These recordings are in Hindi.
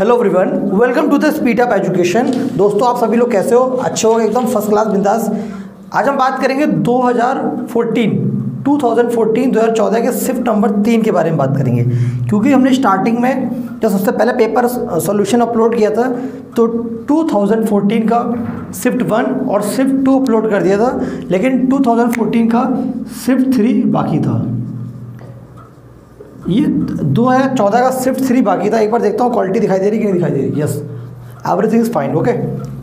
Hello everyone, welcome to the speed up education. दोस्तों, आप सभी लोग कैसे हो? अच्छे हो? एकदम फर्स्ट क्लास, बिंदास। आज हम बात करेंगे 2014 के शिफ्ट नंबर 3 के बारे में बात करेंगे, क्योंकि हमने स्टार्टिंग में जब सबसे पहले पेपर सॉल्यूशन अपलोड किया था तो 2014 का शिफ्ट 1 और शिफ्ट 2 अपलोड कर दिया था, लेकिन 2014 का शिफ्ट 3 बाकी था। ये 2014 का शिफ्ट 3 बाकी था। एक बार देखता हूँ क्वालिटी दिखाई दे रही कि नहीं दिखाई दे रही। Yes, everything is fine, okay.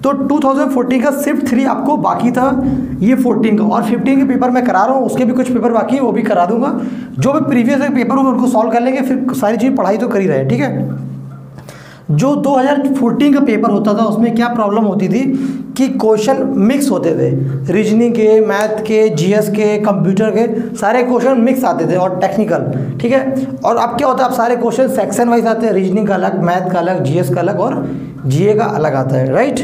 तो 2014 का शिफ्ट 3 आपको बाकी था, ये 14 का, और 15 के पेपर मैं करा रहा हूँ, उसके भी कुछ पेपर बाकी है, वो भी करा दूंगा। जो भी प्रीवियस पेपर होंगे उनको सॉल्व कर लेंगे, फिर सारी चीज़ पढ़ाई तो कर ही रहे हैं, ठीक है। जो 2014 का पेपर होता था उसमें क्या प्रॉब्लम होती थी कि क्वेश्चन मिक्स होते थे, रीजनिंग के, मैथ के, जीएस के, कंप्यूटर के, सारे क्वेश्चन मिक्स आते थे, और टेक्निकल, ठीक है। और अब क्या होता है, अब सारे क्वेश्चन सेक्शन वाइज आते हैं, रीजनिंग का अलग, मैथ का अलग, जीएस का अलग और जीए का अलग आता है, राइट।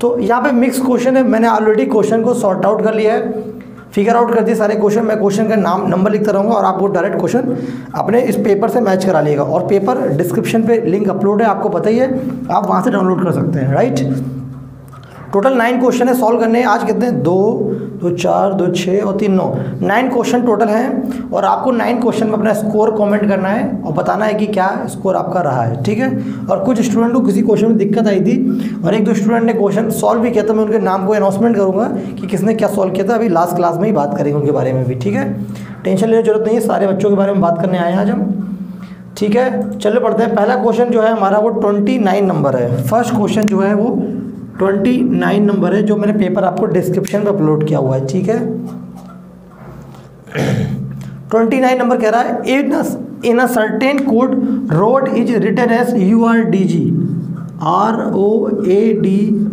तो यहाँ पे मिक्स क्वेश्चन है। मैंने ऑलरेडी क्वेश्चन को सॉर्ट आउट कर लिया है, फिगर आउट कर दिए सारे क्वेश्चन। मैं क्वेश्चन का नाम नंबर लिखता रहूँगा और आपको डायरेक्ट क्वेश्चन अपने इस पेपर से मैच करा लिएगा। और पेपर डिस्क्रिप्शन पे लिंक अपलोड है, आपको पता ही है, आप वहाँ से डाउनलोड कर सकते हैं, राइट। टोटल 9 क्वेश्चन है सॉल्व करने। आज कितने? 2, 4, 2, 6 और 3, 9 क्वेश्चन टोटल हैं, और आपको 9 क्वेश्चन में अपना स्कोर कमेंट करना है और बताना है कि क्या स्कोर आपका रहा है, ठीक है। और कुछ स्टूडेंट को किसी क्वेश्चन में दिक्कत आई थी और 1-2 स्टूडेंट ने क्वेश्चन सॉल्व भी किया, तो मैं उनके नाम को अनाउंसमेंट करूँगा कि किसने क्या सॉल्व किया था। अभी लास्ट क्लास में ही बात करेंगे उनके बारे में भी, ठीक है। टेंशन लेने की जरूरत नहीं है, सारे बच्चों के बारे में बात करने आए हैं आज हम, ठीक है। चलो पढ़ते हैं। पहला क्वेश्चन जो है हमारा वो 29 नंबर है। फर्स्ट क्वेश्चन जो है वो 29 नंबर है, जो मैंने पेपर आपको डिस्क्रिप्शन में अपलोड किया हुआ है, ठीक है। 29 नंबर कह रहा है, in a certain code road is written as URDG, ROAD,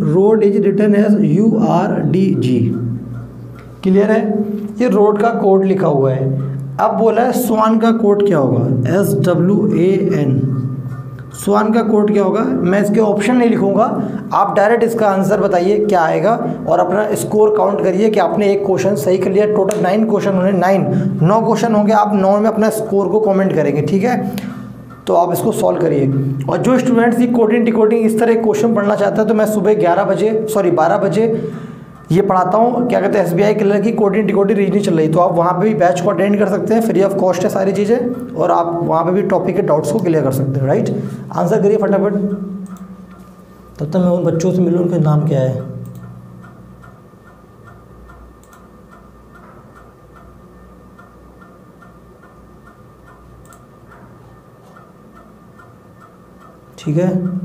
road is written as URDG। Clear है? ये रोड का कोड लिखा हुआ है। अब बोला है स्वान का कोड क्या होगा, SWAN। स्वान का कोड क्या होगा? मैं इसके ऑप्शन नहीं लिखूंगा, आप डायरेक्ट इसका आंसर बताइए क्या आएगा और अपना स्कोर काउंट करिए कि आपने एक क्वेश्चन सही कर लिया। टोटल 9 क्वेश्चन होंगे, 9 क्वेश्चन होंगे, आप 9 में अपना स्कोर को कमेंट करेंगे, ठीक है। तो आप इसको सॉल्व करिए। और जो स्टूडेंट्स की कोडिंग डिकोडिंग इस तरह क्वेश्चन पढ़ना चाहता है, तो मैं सुबह 12 बजे ये पढ़ाता हूँ, क्या कहते हैं, SBI क्लियर की कोडिंग डिकोडिंग रीजनिंग चल रही, तो आप वहाँ पे भी बैच को अटेंड कर सकते हैं, फ्री ऑफ कॉस्ट है सारी चीज़ें, और आप वहाँ पे भी टॉपिक के डाउट्स को क्लियर कर सकते हैं, राइट। आंसर करिए फटाफट, तब तक मैं उन बच्चों से मिलूँ, उनका नाम क्या है। ठीक है,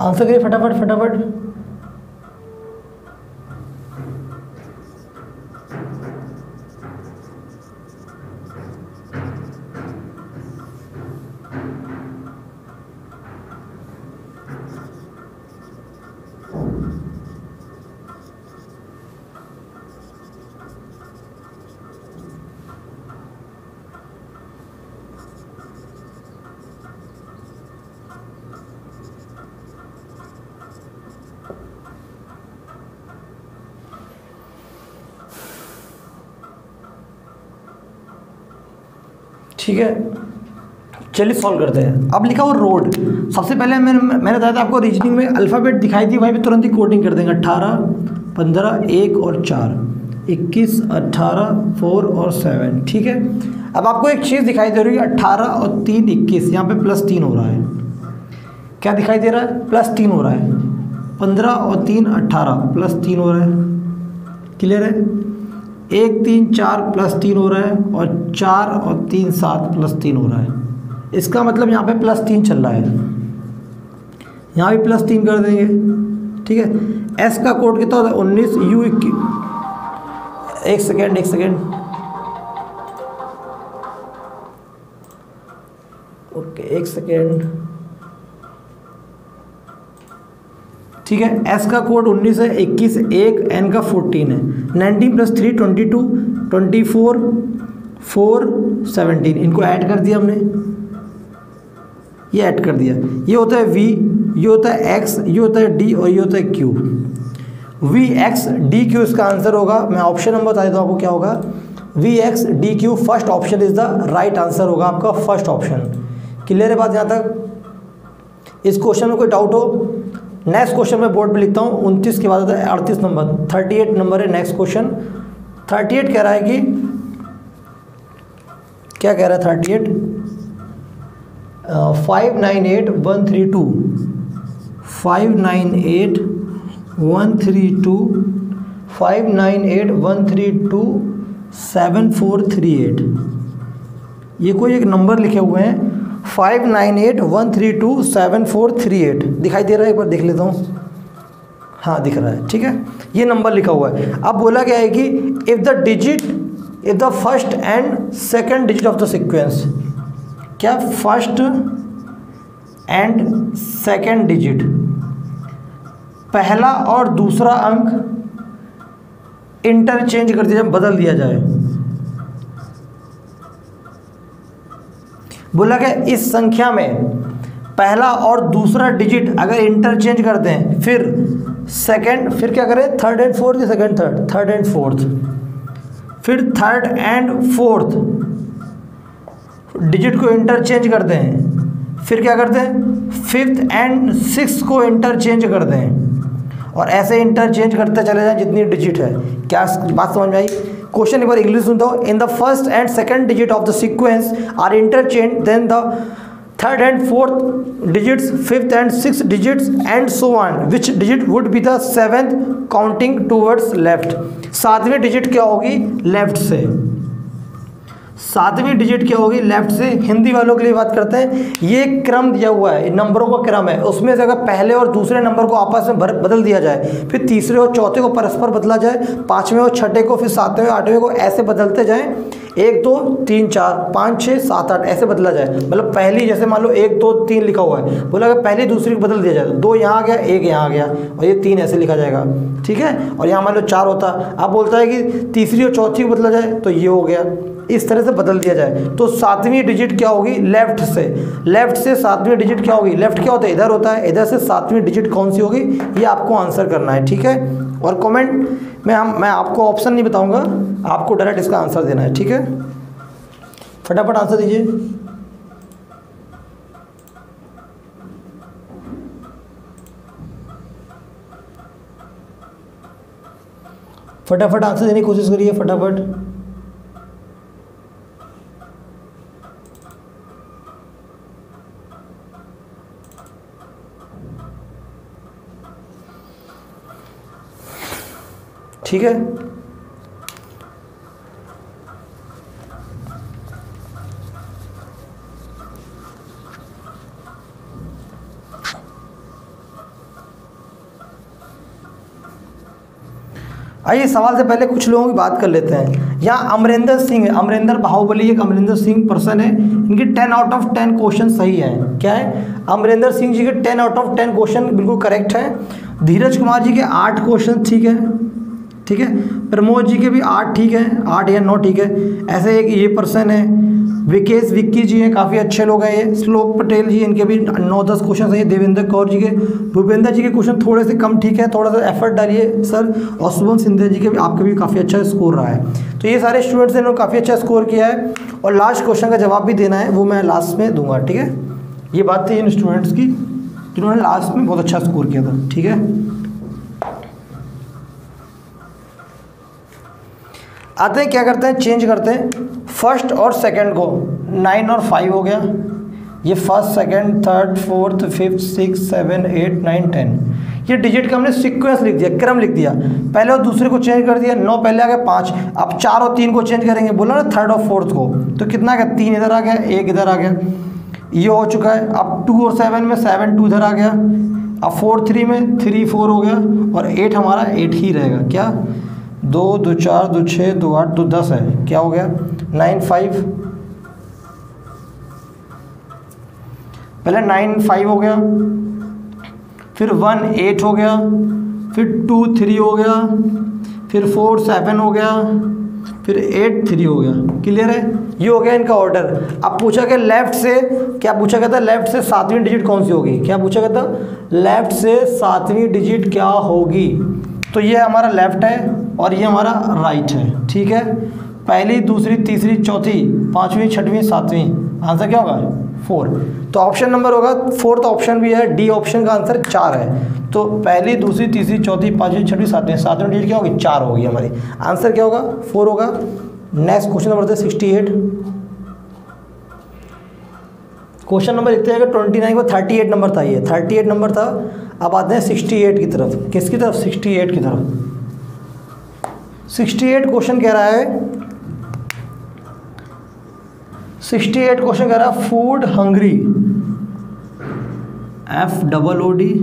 आंसर करिए फटाफट। ठीक है, चलिए सॉल्व करते हैं। अब लिखा हुआ रोड, सबसे पहले मैंने बताया था आपको रीजनिंग में अल्फ़ाबेट दिखाई दी, वहीं पे तुरंत ही कोडिंग कर देंगे। 18 15, 1 और 4, 21, 18, 4 और 7। ठीक है, अब आपको एक चीज़ दिखाई दे रही है, 18 और 3 21, यहाँ पे +3 हो रहा है। क्या दिखाई दे रहा है? +3 हो रहा है। 15 और 3 18, +3 हो रहा है। क्लियर है? 1 3 4 +3 हो रहा है, और 4 और 3 7 +3 हो रहा है। इसका मतलब यहाँ पे +3 चल रहा है, यहाँ भी +3 कर देंगे। ठीक है, एस का कोड कितना होता है? 19, U 21। एक सेकेंड ओके, एक सेकेंड। ठीक है, एस का कोड 19 है, 21 1, एन का 14 है। 19 + 3 22, 24 4 17, इनको ऐड कर दिया हमने, ये ऐड कर दिया। ये होता है V, ये होता है X, ये होता है D और ये होता है Q। V X D Q इसका आंसर होगा। मैं ऑप्शन नंबर बता देता हूँ आपको क्या होगा। V X D Q first option is the right answer होगा आपका, फर्स्ट ऑप्शन। क्लियर है बात यहाँ तक? इस क्वेश्चन में कोई डाउट हो? नेक्स्ट क्वेश्चन में बोर्ड पे लिखता हूँ, 29 के बाद आता है 38 नंबर, 38 नंबर है नेक्स्ट क्वेश्चन। 38 कह रहा है कि क्या कह रहा है? 38 598 132, 598 132, 598 132 7438। ये कोई एक नंबर लिखे हुए हैं, 598 132 7438। दिखाई दे रहा है? एक बार देख लेता हूँ। हाँ दिख रहा है। ठीक है, ये नंबर लिखा हुआ है। अब बोला गया है कि if the first and second digit of the sequence, क्या फर्स्ट एंड सेकंड डिजिट, पहला और दूसरा अंक इंटरचेंज कर दिया जाए, बदल दिया जाए। बोला गया इस संख्या में पहला और दूसरा डिजिट अगर इंटरचेंज कर दें, फिर सेकंड, फिर क्या करें? थर्ड एंड फोर्थ, या second third, third and fourth, फिर थर्ड एंड फोर्थ डिजिट को इंटरचेंज कर दें, फिर क्या करते हैं? फिफ्थ एंड सिक्स को इंटरचेंज कर दें, और ऐसे इंटरचेंज करते चले जाएं जितनी डिजिट है। क्या बात समझ में आई? क्वेश्चन एक बार इंग्लिश सुनता हूँ। In the first and second digit of the sequence are interchange, then the third and fourth digits, fifth and six digits and so on, which digit would be the seventh counting towards left. सातवीं डिजिट क्या होगी? लेफ्ट से। सातवीं डिजिट क्या होगी? लेफ्ट से। हिंदी वालों के लिए बात करते हैं। ये क्रम दिया हुआ है, नंबरों का क्रम है, उसमें से अगर पहले और दूसरे नंबर को आपस में बदल दिया जाए, फिर तीसरे और चौथे को परस्पर बदला जाए, पाँचवें और छठे को, फिर सातवें और आठवें को, ऐसे बदलते जाएं, 1 2 3 4 5 6 7 8 ऐसे बदला जाए। मतलब पहली, जैसे मान लो 1 2 3 लिखा हुआ है, बोला अगर पहली दूसरी को बदल दिया जाए तो 2 यहाँ आ गया, 1 यहाँ आ गया, और ये 3 ऐसे लिखा जाएगा। ठीक है, और यहाँ मान लो 4 होता, अब बोलता है कि तीसरी और चौथी को बदला जाए तो ये हो गया, इस तरह से बदल दिया जाए। तो सातवीं डिजिट क्या होगी? लेफ्ट से। लेफ्ट से सातवीं डिजिट क्या होगी? लेफ्ट क्या होता है? इधर होता है। इधर से सातवीं डिजिट कौन सी होगी? ये आपको आंसर करना है। ठीक है, और कमेंट में मैं आपको ऑप्शन नहीं बताऊंगा, आपको डायरेक्ट इसका आंसर देना है। ठीक है, फटाफट आंसर दीजिए। फटाफट आंसर देने की कोशिश करिए, फटाफट। ठीक है, आइए सवाल से पहले कुछ लोगों की बात कर लेते हैं। यहाँ अमरिंदर सिंह है, अमरिंदर बाहुबली एक अमरिंदर सिंह पर्सन है, इनकी 10 आउट ऑफ 10 क्वेश्चन सही है। क्या है? अमरिंदर सिंह जी के 10 आउट ऑफ 10 क्वेश्चन बिल्कुल करेक्ट है। धीरज कुमार जी के 8 क्वेश्चन ठीक है, ठीक है। प्रमोद जी के भी 8 ठीक है, 8 या 9 ठीक है। ऐसे एक ये पर्सन है, विकेश विक्की जी हैं, काफ़ी अच्छे लोग हैं ये। श्लोक पटेल जी, इनके भी 9-10 क्वेश्चन है। देवेंद्र कौर जी के, भूपेंद्र जी के क्वेश्चन थोड़े से कम ठीक है, थोड़ा सा एफर्ट डालिए सर। और शुभम सिंधिया जी के भी, आपके भी काफ़ी अच्छा स्कोर रहा है। तो ये सारे स्टूडेंट्स इन्होंने काफ़ी अच्छा स्कोर किया है, और लास्ट क्वेश्चन का जवाब भी देना है, वो मैं लास्ट में दूंगा। ठीक है, ये बात थी इन स्टूडेंट्स की, जिन्होंने लास्ट में बहुत अच्छा स्कोर किया था। ठीक है, आते हैं क्या करते हैं, चेंज करते हैं फर्स्ट और सेकंड को। 9 और 5 हो गया, ये first second third fourth fifth 6 7 8 9 10, ये डिजिट का हमने सीक्वेंस लिख दिया, क्रम लिख दिया। पहले और दूसरे को चेंज कर दिया, 9 पहले आ गया 5, अब 4 और 3 को चेंज करेंगे, बोला ना थर्ड और फोर्थ को, तो कितना आ गया 3 इधर आ गया 1 इधर आ गया, ये हो चुका है। अब 2 और 7 में 7 2 इधर आ गया, अब 4 3 में 3 4 हो गया, और 8 हमारा 8 ही रहेगा। क्या 2 2 4 2 6 2 8 2 10 है, क्या हो गया 9 5, पहले 9 5 हो गया, फिर 1 8 हो गया, फिर 2 3 हो गया, फिर 4 7 हो गया, फिर 8 3 हो गया। क्लियर है, ये हो गया इनका ऑर्डर। अब पूछा गया लेफ्ट से, क्या पूछा गया था, लेफ्ट से 7वीं डिजिट कौन सी होगी, क्या पूछा गया था, लेफ्ट से 7वीं डिजिट क्या होगी। तो ये हमारा लेफ्ट है और ये हमारा राइट है, ठीक है। पहली दूसरी तीसरी चौथी पाँचवीं छठवीं सातवीं, आंसर क्या होगा 4। तो ऑप्शन नंबर होगा 4th ऑप्शन भी है, डी ऑप्शन का आंसर 4 है। तो पहली दूसरी तीसरी चौथी पाँचवीं छठवीं सातवीं, सातवीं डिजिट क्या होगी 4 होगी हमारी, आंसर क्या होगा 4 होगा। Next question number 68, question number लिखते हैं 29 को 38 नंबर था, ये 38 नंबर था। अब आते हैं 68 की तरफ, किसकी तरफ 68 की तरफ। 68 क्वेश्चन कह रहा है, 68 क्वेश्चन कह रहा है फूड हंग्री, FOODHUNGRY,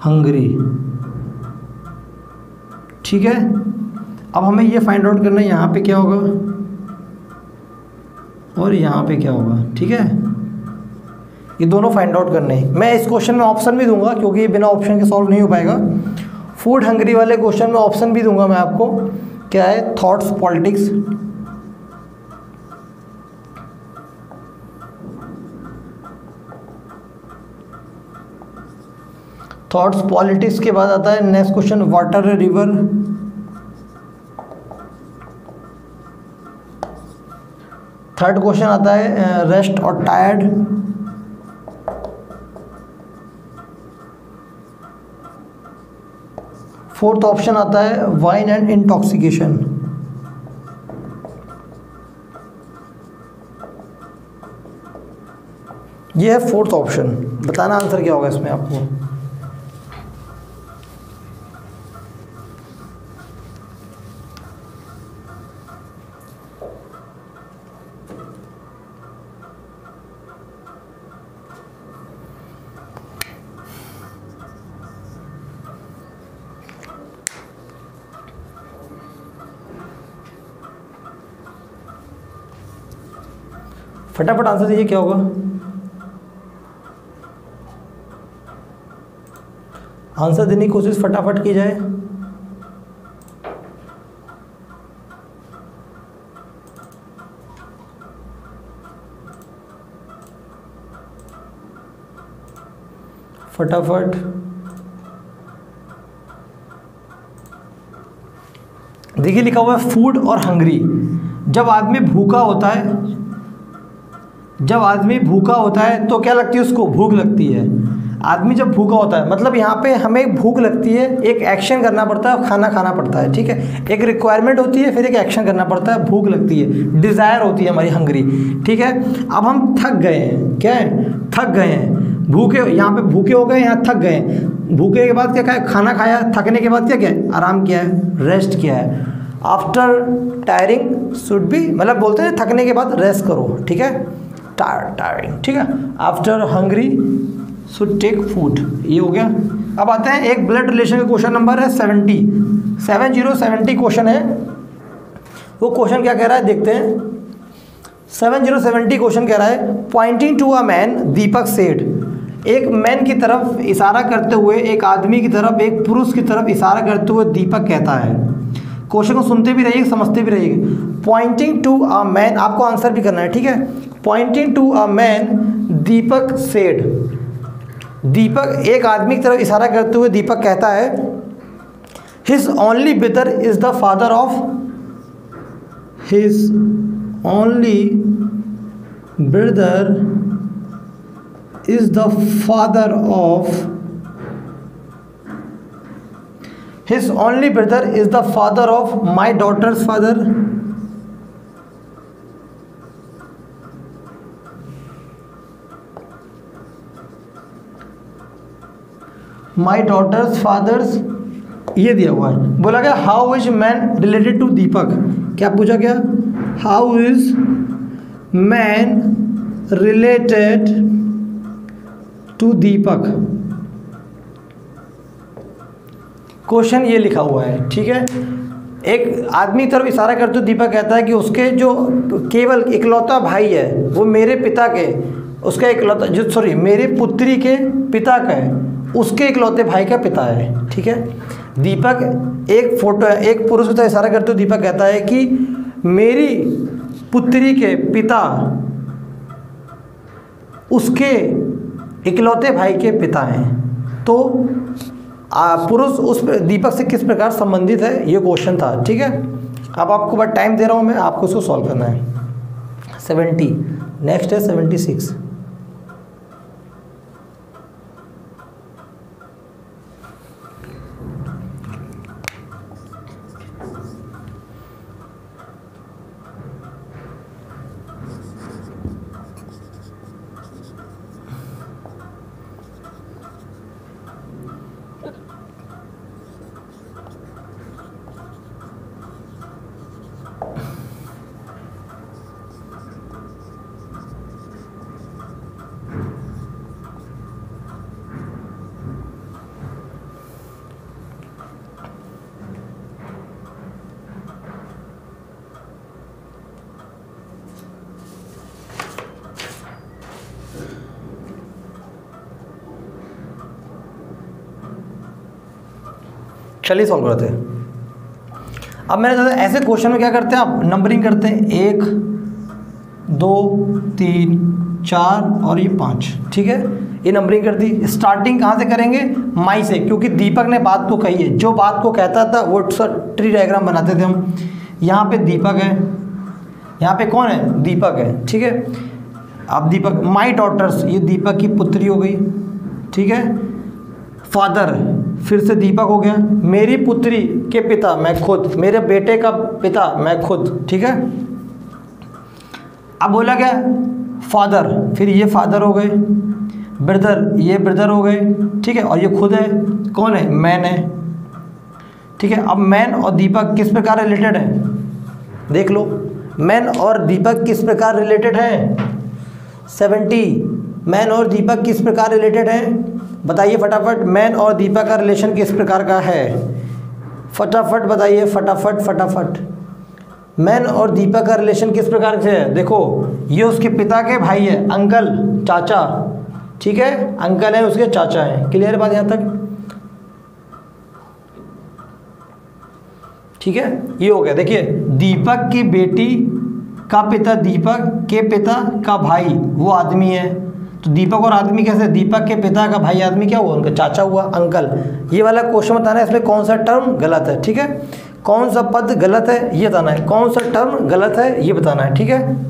हंग्री, ठीक है। अब हमें ये फाइंड आउट करना है यहाँ पे क्या होगा और यहाँ पे क्या होगा, ठीक है। ये दोनों फाइंड आउट करने हैं। मैं इस क्वेश्चन में ऑप्शन भी दूंगा क्योंकि बिना ऑप्शन के सॉल्व नहीं हो पाएगा। फूड हंग्री वाले क्वेश्चन में ऑप्शन भी दूंगा मैं आपको, क्या है थॉट्स पॉलिटिक्स, थॉट्स पॉलिटिक्स के बाद आता है next question water river, third question आता है रेस्ट और टायर्ड, फोर्थ ऑप्शन आता है वाइन एंड इंटॉक्सिकेशन। ये है फोर्थ ऑप्शन, बताना आंसर क्या होगा इसमें आपको। फटाफट आंसर दीजिए क्या होगा। आंसर देने की कोशिश फटाफट की जाए। फटाफट देखिए लिखा हुआ है फूड और हंग्री। जब आदमी भूखा होता है, जब आदमी भूखा होता है तो क्या लगती है उसको, भूख लगती है। आदमी जब भूखा होता है मतलब यहाँ पे हमें भूख लगती है, एक एक्शन करना पड़ता है, खाना खाना पड़ता है, ठीक है। एक रिक्वायरमेंट होती है, फिर एक एक्शन करना पड़ता है, भूख लगती है, डिज़ायर होती है हमारी हंग्री, ठीक है। अब हम थक गए हैं, क्या है, थक गए हैं, भूखे, यहाँ पे भूखे हो गए, यहाँ थक गए। भूखे के बाद क्या खाया, खाना खाया, थकने के बाद क्या किया, आराम किया है, रेस्ट किया है। आफ्टर टायरिंग शुड बी, मतलब बोलते हैं थकने के बाद रेस्ट करो, ठीक है, टायरिंग, ठीक है। After hungry should take food, ये हो गया। अब आते हैं एक ब्लड रिलेशन का क्वेश्चन नंबर है 70 क्वेश्चन है। वो क्वेश्चन क्या कह रहा है देखते हैं। 70 क्वेश्चन कह रहा है pointing to a man Deepak said, एक मैन की तरफ इशारा करते हुए, एक आदमी की तरफ, एक पुरुष की तरफ इशारा करते हुए दीपक कहता है। क्वेश्चन को सुनते भी रहिए, समझते भी रहिए। पॉइंटिंग टू अ मैन, आपको आंसर भी करना है, ठीक है। Pointing to a man Deepak said, Deepak एक आदमी की तरफ इशारा करते हुए दीपक कहता है his only brother is the father of, his only brother is the father of his only brother is the father of my daughter's father. My daughter's father's, ये दिया हुआ है। बोला गया how is man related to Deepak, क्या पूछा गया, how is man related to Deepak, question ये लिखा हुआ है, ठीक है। एक आदमी की तरफ इशारा करते हुए दीपक कहता है कि उसके जो केवल इकलौता भाई है वो मेरे पिता के, उसका इकलौता जो सॉरी मेरे पुत्री के पिता का है, उसके इकलौते भाई का पिता है, ठीक है। दीपक एक फोटो है, एक पुरुष की तरफ इशारा करते हुए दीपक कहता है कि मेरी पुत्री के पिता उसके इकलौते भाई के पिता हैं। तो पुरुष उस दीपक से किस प्रकार संबंधित है, ये क्वेश्चन था, ठीक है। अब आपको बस टाइम दे रहा हूँ मैं, आपको इसको सॉल्व करना है। 70, नेक्स्ट है 76। चलिए सॉल्व करते हैं। अब मैंने सोचा ऐसे क्वेश्चन में क्या करते हैं, आप नंबरिंग करते हैं 1 2 3 4 और ये 5, ठीक है। ये नंबरिंग कर दी। स्टार्टिंग कहाँ से करेंगे, माई से, क्योंकि दीपक ने बात को कही है, जो बात को कहता था वो ट्री डायग्राम बनाते थे हम। यहाँ पे दीपक है, यहाँ पे कौन है, दीपक है, ठीक है। अब दीपक, माई डॉटर्स, ये दीपक की पुत्री हो गई, ठीक है। फादर, फिर से दीपक हो गया। मेरी पुत्री के पिता मैं खुद, मेरे बेटे का पिता मैं खुद, ठीक है। अब बोला गया फादर, फिर ये फादर हो गए। ब्रदर, ये ब्रदर हो गए, ठीक है। और ये खुद है, कौन है, मैन है, ठीक है। अब मैन और दीपक किस प्रकार रिलेटेड है, देख लो। मैन और दीपक किस प्रकार रिलेटेड है, 70। मैन और दीपक किस प्रकार रिलेटेड है, बताइए फटाफट। मैन और दीपक का रिलेशन किस प्रकार का है, फटाफट बताइए, फटाफट फटाफट। मैन और दीपक का रिलेशन किस प्रकार से है, देखो ये उसके पिता के भाई है, अंकल, चाचा, ठीक है। अंकल है, उसके चाचा है। क्लियर बात यहाँ तक, ठीक है। ये हो गया। देखिए दीपक की बेटी का पिता, दीपक के पिता का भाई वो आदमी है, तो दीपक और आदमी कैसे, दीपक के पिता का भाई आदमी क्या हुआ, उनका चाचा हुआ, अंकल। ये वाला क्वेश्चन बताना है इसमें कौन सा टर्म गलत है, ठीक है। कौन सा पद गलत है ये बताना है, कौन सा टर्म गलत है ये बताना है, ठीक है।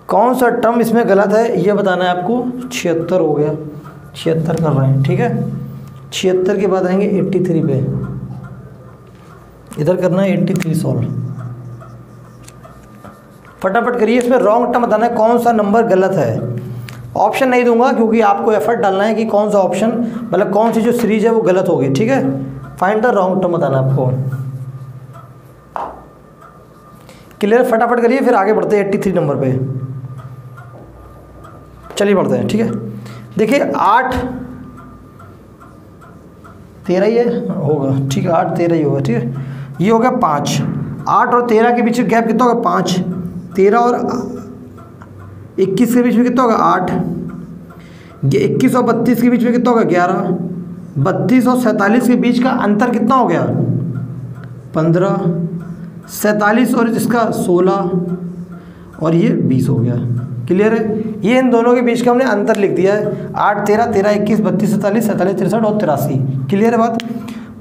कौन सा टर्म इसमें गलत है ये बताना है आपको। 76 हो गया, 76 कर रहे हैं, ठीक है। 76 के बाद आएंगे 83 पे, इधर करना है 83 सॉल्व। फटाफट करिए, इसमें रॉन्ग टर्म बताना है, कौन सा नंबर गलत है। ऑप्शन नहीं दूंगा क्योंकि आपको एफर्ट डालना है कि कौन सा ऑप्शन, मतलब कौन सी जो सीरीज है वो गलत होगी, ठीक है। फाइंड द रॉन्ग टर्म बताना आपको। क्लियर, फटाफट करिए, फिर आगे बढ़ते हैं 83 नंबर पे। चलिए बढ़ते हैं, ठीक है। देखिए 8 13 ही है, होगा, ठीक है। 8 13 ही होगा, ठीक है। ये हो गया 5। 8 और 13 के बीच गैप कितना होगा, 5। 13 और 21 के बीच में कितना होगा, 8। 21 और 32 के बीच में कितना होगा, 11। 32 और 47 के बीच का अंतर कितना हो गया, 15। 47 और इसका 16 और ये 20 हो गया। क्लियर है। ये इन दोनों के बीच का हमने अंतर लिख दिया है। 8 13 13 21 32 47 47 63 और 83। क्लियर है बात।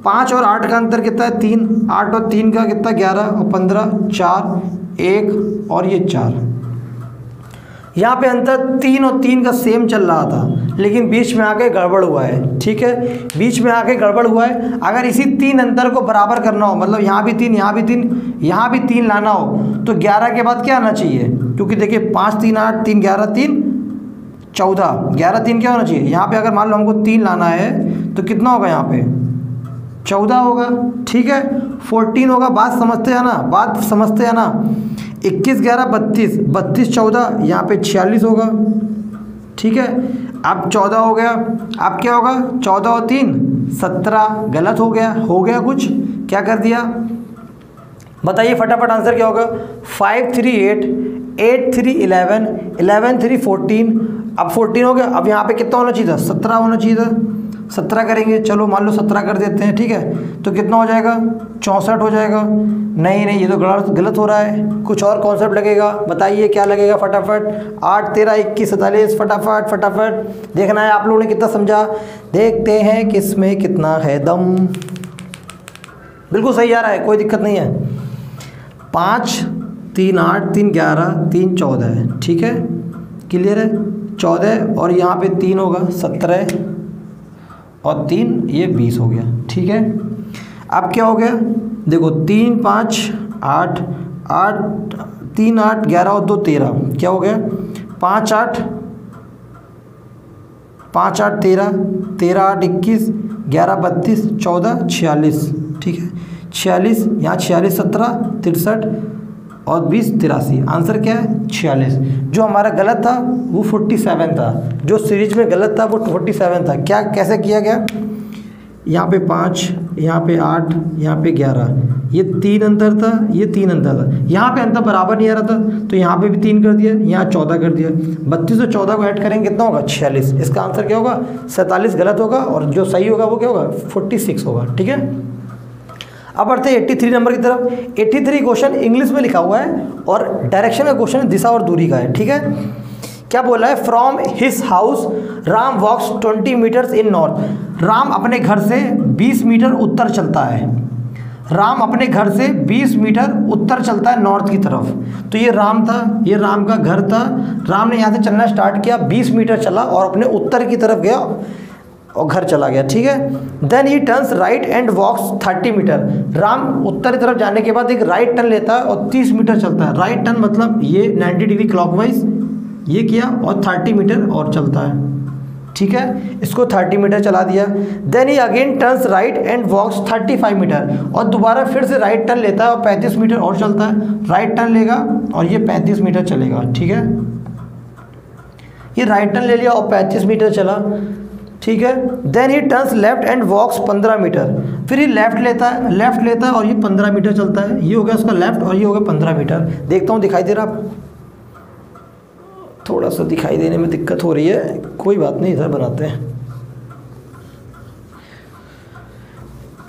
5 और 8 का अंतर कितना है, 3। 8 और 3 का कितना, 11 और 15, 4 1 और ये 4। यहाँ पे अंतर 3 और 3 का सेम चल रहा था, लेकिन बीच में आके गड़बड़ हुआ है, ठीक है, बीच में आके गड़बड़ हुआ है। अगर इसी 3 अंतर को बराबर करना हो, मतलब यहाँ भी 3, यहाँ भी 3, यहाँ भी 3 लाना हो, तो 11 के बाद क्या आना चाहिए, क्योंकि देखिए 5 3 8 3 11 3 14, 11 3 क्या होना चाहिए। यहाँ पे अगर मान लो हमको 3 लाना है तो कितना होगा, यहाँ पे 14 होगा, ठीक है, 14 होगा। बात समझते हैं ना, बात समझते हैं ना। 21 11 32, 32 14, यहाँ पे 46 होगा, ठीक है। अब 14 हो गया, अब क्या होगा, 14 और 3 17, गलत हो गया कुछ, क्या कर दिया बताइए फटाफट, आंसर क्या होगा। 5 3 8, 8 3 11, 11 3 14, अब 14 हो गया। अब यहाँ पे कितना होना चाहिए था, 17 होना चाहिए था, 17 करेंगे, चलो मान लो 17 कर देते हैं, ठीक है, तो कितना हो जाएगा, 64 हो जाएगा। नहीं, ये तो गलत हो रहा है, कुछ और कॉन्सेप्ट लगेगा, बताइए क्या लगेगा फटाफट। 8 13 21 47, फटाफट देखना है आप लोगों ने कितना समझा, देखते हैं किस में कितना है दम। बिल्कुल सही आ रहा है, कोई दिक्कत नहीं है। 5 3 8 3 11 3 14 है, ठीक है, क्लियर है। 14 और यहाँ पे 3 होगा 17 और 3 ये 20 हो गया, ठीक है। अब क्या हो गया, देखो 3 5 8 8 3 8 11 और 2 13, क्या हो गया, 5 8 13 13 8 21 11 32 14 46, ठीक है, 46, यहाँ 46 17 63 और 20 83, आंसर क्या है 46। जो हमारा गलत था वो 47 था, जो सीरीज में गलत था वो 47 था। क्या कैसे किया गया, यहाँ पे 5, यहाँ पे 8, यहाँ पे 11, ये 3 अंतर था, ये 3 अंतर था, यहाँ पे अंतर बराबर नहीं आ रहा था तो यहाँ पे भी 3 कर दिया, यहाँ 14 कर दिया। 32 और 14 को ऐड करेंगे कितना होगा, 46। इसका आंसर क्या होगा, 47 गलत होगा और जो सही होगा वो क्या होगा, 46 होगा, ठीक है। अब बढ़ते हैं 83 नंबर की तरफ। 83 क्वेश्चन इंग्लिश में लिखा हुआ है और डायरेक्शन का क्वेश्चन दिशा और दूरी का है, ठीक है। क्या बोला है, from his house Ram walks 20 metres in north. Ram अपने घर से 20 मीटर उत्तर चलता है, राम अपने घर से 20 मीटर उत्तर चलता है नॉर्थ की तरफ। तो ये राम था, ये राम का घर था, राम ने यहाँ से चलना स्टार्ट किया, 20 मीटर चला और अपने उत्तर की तरफ गया और घर चला गया, ठीक है। Then he turns right and walks 30 metre. Ram उत्तर की तरफ जाने के बाद एक राइट टर्न लेता है और 30 मीटर चलता है। राइट टर्न मतलब ये 90 डिग्री क्लॉकवाइज ये किया और 30 मीटर और चलता है, ठीक है, इसको 30 मीटर चला दिया। Then he again turns right and walks 35 metre, और दोबारा फिर से राइट टर्न लेता है और 35 मीटर और चलता है। राइट टर्न लेगा और ये 35 मीटर चलेगा, ठीक है, ये राइट टर्न ले लिया और 35 मीटर चला, ठीक है। Then he turns left and walks 15 metre, फिर ये लेफ्ट लेता है और ये 15 मीटर चलता है। ये हो गया उसका लेफ्ट और ये हो गया 15 मीटर। देखता हूँ दिखाई दे रहा, थोड़ा सा दिखाई देने में दिक्कत हो रही है, कोई बात नहीं, इधर बनाते हैं,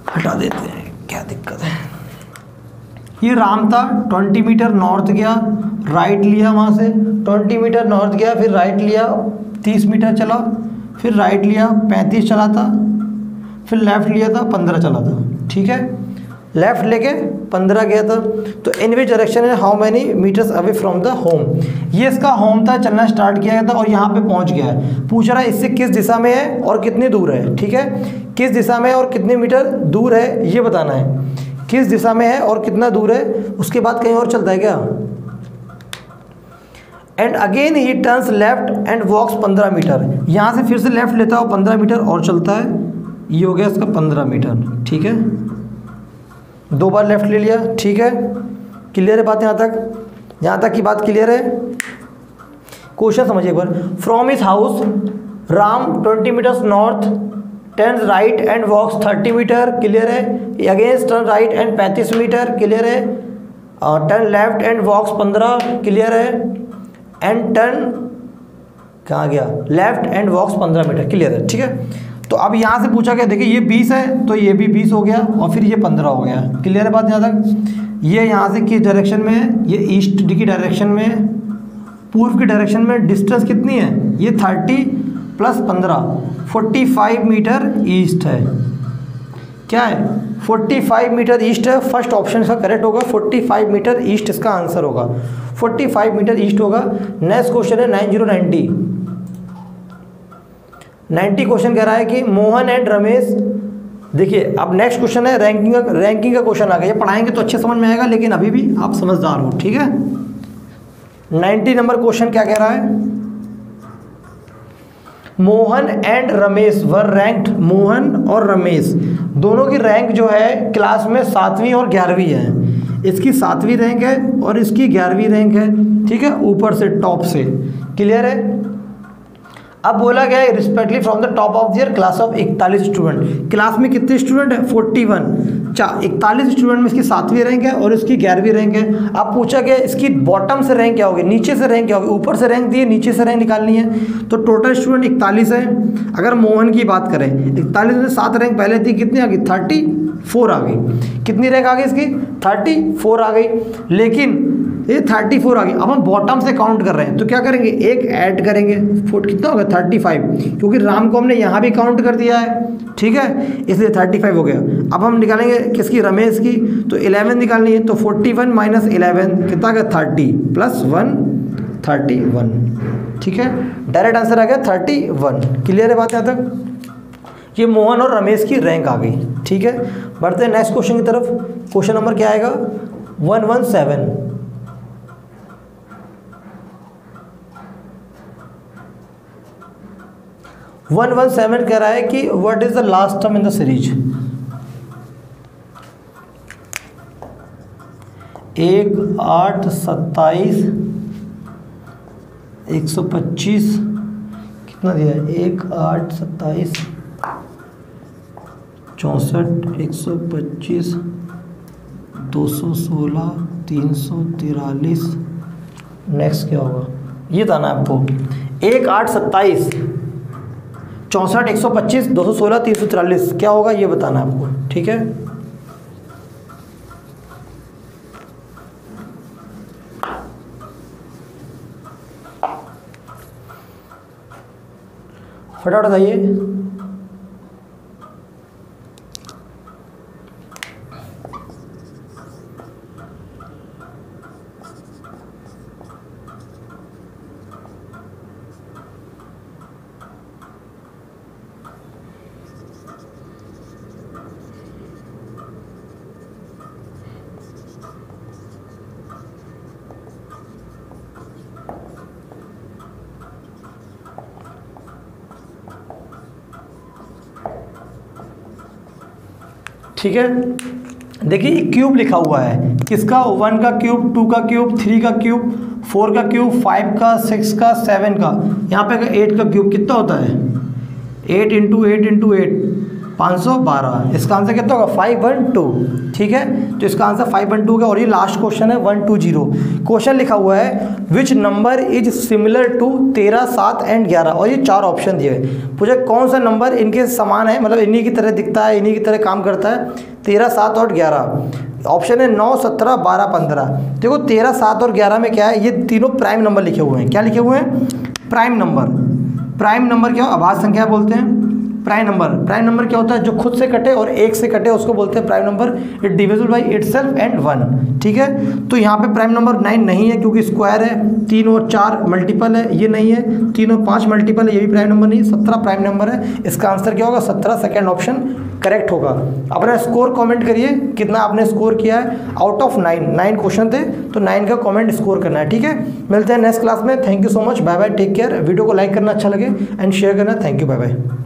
हटा देते हैं, क्या दिक्कत है। ये राम था, 20 मीटर नॉर्थ गया, राइट लिया, वहाँ से 20 मीटर नॉर्थ गया, फिर राइट लिया, 30 मीटर चला, फिर राइट लिया, 35 चला था, फिर लेफ़्ट लिया था, 15 चला था, ठीक है। लेफ़्ट लेके 15 गया था। तो इन विच डायरेक्शन है how many metres away from the home. ये इसका होम था, चलना स्टार्ट किया गया था और यहाँ पे पहुँच गया है। पूछ रहा है इससे किस दिशा में है और कितनी दूर है, ठीक है, किस दिशा में है और कितने मीटर दूर है ये बताना है, किस दिशा में है और कितना दूर है। उसके बाद कहीं और चलता है क्या। And again he turns left and walks 15 metre, यहाँ से फिर से लेफ्ट लेता है और 15 मीटर और चलता है। ये हो गया इसका 15 मीटर, ठीक है, 2 बार लेफ्ट ले लिया, ठीक है, क्लियर है बात यहाँ तक की बात क्लियर है। क्वेश्चन समझिए एक बार। From his house Ram 20 metres north turns right and walks 30 metre, clear है। Against turn right and 35 metre, clear है। Turn left and walks 15, clear है। एंड टर्न कहाँ गया, left and walks 15 metre, clear है, ठीक है। तो अब यहाँ से पूछा गया, देखिए ये 20 है तो ये भी 20 हो गया और फिर ये 15 हो गया, क्लियर है बात यहाँ तक। ये यहाँ से किस डायरेक्शन में है, ये ईस्ट की डायरेक्शन में है, पूर्व की डायरेक्शन में। डिस्टेंस कितनी है, ये 30 प्लस 15 45 मीटर ईस्ट है। क्या है, 45 मीटर ईस्ट है। फर्स्ट ऑप्शन इसका करेक्ट होगा, 45 मीटर ईस्ट इसका आंसर होगा। 45 मीटर ईस्ट होगा। नेक्स्ट क्वेश्चन है 90 क्वेश्चन कह रहा है कि मोहन एंड रमेश, देखिए अब नेक्स्ट क्वेश्चन है रैंकिंग का क्वेश्चन आ गया। ये पढ़ाएंगे तो अच्छे समझ में आएगा, लेकिन अभी भी आप समझदार हो, ठीक है। 90 नंबर क्वेश्चन क्या कह रहा है, Mohan and Ramesh were ranked, Mohan और रमेश दोनों की रैंक जो है क्लास में 7वीं और 11वीं है। इसकी 7वीं रैंक है और इसकी 11वीं रैंक है, ठीक है, ऊपर से टॉप से, क्लियर है। अब बोला गया है respectfully from the top of their class of 41 student, क्लास में कितने स्टूडेंट है 41, 41 स्टूडेंट में इसकी 7वीं रैंक है और इसकी 11वीं रैंक है। अब पूछा गया इसकी बॉटम से रैंक क्या होगी, नीचे से रैंक क्या होगी, ऊपर से रैंक दी है, नीचे से रैंक निकालनी है। तो टोटल स्टूडेंट 41 है। अगर मोहन की बात करें 41 में 7 रैंक पहले थी, कितनी आ गई 34 आ गई। कितनी रैंक आ गई इसकी 34 आ गई, लेकिन ये 34 आ गई। अब हम बॉटम से काउंट कर रहे हैं तो क्या करेंगे, एक ऐड करेंगे, कितना होगा 35, क्योंकि राम को हमने यहाँ भी काउंट कर दिया है, ठीक है, इसलिए 35 हो गया। अब हम निकालेंगे किसकी, रमेश की, तो 11 निकालनी है। तो 41 माइनस 11 कितना गया 30 प्लस 1 31, ठीक है, डायरेक्ट आंसर आ गया 31। क्लियर है बात यहाँ तक। ये मोहन और रमेश की रैंक आ गई, ठीक है। बढ़ते हैं नेक्स्ट क्वेश्चन की तरफ। क्वेश्चन नंबर क्या आएगा 117 कह रहा है कि what is the last term in the series. 1 8 27 125 कितना दिया है, 1 8 27 64 125 216 343। नेक्स्ट क्या होगा ये बताना है आपको। 1 8 27 64 125 216 343 क्या होगा ये बताना है आपको, ठीक है। फटाफट बताइए। ठीक है, देखिए क्यूब लिखा हुआ है किसका, 1 का क्यूब, 2 का क्यूब, 3 का क्यूब, 4 का क्यूब, 5 का, 6 का, 7 का। यहाँ पे 8 का क्यूब कितना होता है, 8 इंटू 8 इंटू 8 512। इसका आंसर कितना होगा 512, ठीक है। तो इसका आंसर 512 का। और ये लास्ट क्वेश्चन है 120। क्वेश्चन लिखा हुआ है which number is similar to 13 7 and 11, और ये 4 ऑप्शन दिए हुए। पूछे कौन सा नंबर इनके समान है, मतलब इन्हीं की तरह दिखता है, इन्हीं की तरह काम करता है, 13 7 और 11। ऑप्शन है 9 17 12 15। देखो 13 7 और 11 में क्या है, ये तीनों प्राइम नंबर लिखे हुए हैं। क्या लिखे हुए हैं, प्राइम नंबर। प्राइम नंबर क्या, अभाज्य संख्या बोलते हैं प्राइम नंबर। प्राइम नंबर क्या होता है, जो खुद से कटे और 1 से कटे उसको बोलते हैं prime number. It divisible by itself and 1, ठीक है। तो यहाँ पे प्राइम नंबर 9 नहीं है क्योंकि स्क्वायर है, 3 और 4 मल्टीपल है, ये नहीं है, 3 और 5 मल्टीपल है, ये भी प्राइम नंबर नहीं है। 17 प्राइम नंबर है। इसका आंसर क्या होगा 17, सेकेंड ऑप्शन करेक्ट होगा। अपना स्कोर कमेंट करिए कितना आपने स्कोर किया है आउट ऑफ 9 क्वेश्चन थे, तो 9 का कमेंट स्कोर करना है, ठीक है। मिलते हैं नेक्स्ट क्लास में। Thank you so much, bye bye, take care. Video को लाइक करना अच्छा लगे एंड शेयर करना। Thank you, bye bye.